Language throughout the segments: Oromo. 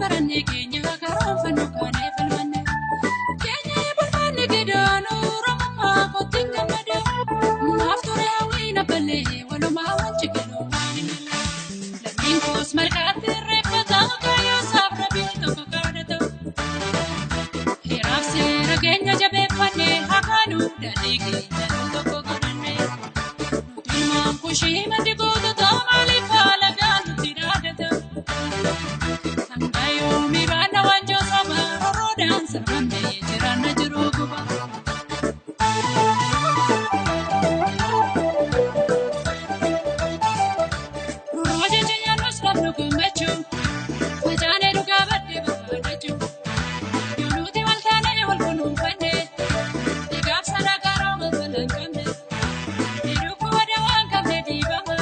barannee keenya karoorfannoo kaanee falmanne. Keenya barbaanne gidaanuu Oromoo kottiin gammade. Maaf ture hawwiin abballee walumaa wal jigiluu maali malee. Lammiin koos malkaatti reeffata kaayoo saafra biyya tokko kaadhata. Heeraaf seera keenya jabeeffannee hakaanuu daandii keenya tokko godhanne. Nuti ilmaan kushii maddi gootota maaliif haala gaanutti dhaadata. Hangayoomi baana waanjoo saba roroodhaan sarbamee jiraanna jiruu guba. Roroo jecha nyaannos dhabnu gammachuu facaanee dhugaa baddee barbaadachuu. Yoo nuti wal taanee wal kunuunfanne egaaf sadarkaa rooma balaan qabne. Dhiruu wada waan qabne dhiibama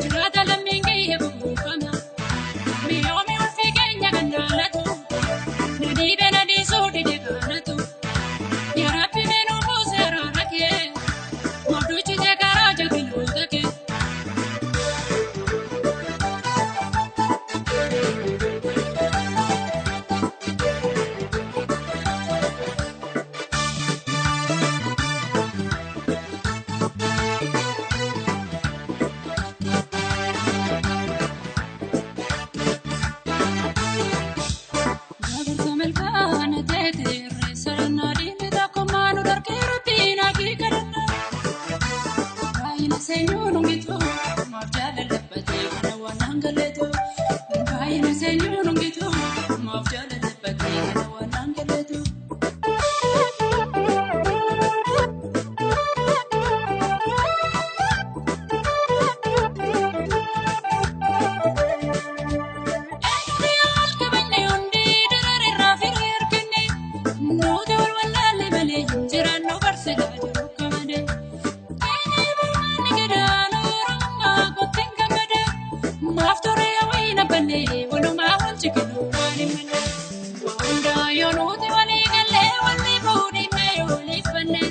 jiraata lammiin kiyya bubuufama. Mi'oomi ulfii keenya kan jaalatu nu dhiibee na dhiisuu dide kaanatu. Yaa Rabbi meenuu buusee araara kee morduuchi tee karaa jaabiloota kee. Gabarsa malkaana teeteerree sararnaa diimita komaanu dargee rabbiin haqii kadhanna. Baay'ina seenyuu nungitu maaf jaalalabbatee kana waan hangaleetu. Baay'ina seenyuu nungitu maaf jaalalabbatee kana waan hangaleetu. Nuti wal wallaalee malee hin jiraannu barsiisaa jiru qabade. Keenya barbaanne gidaanuu Oromoo kottiin gammade. Maaf ture hawwiin abballee walumaa wal jigiluu maali malee. Waa hundaa yoo nuti walii gallee walii fuudhii mee waliif banne.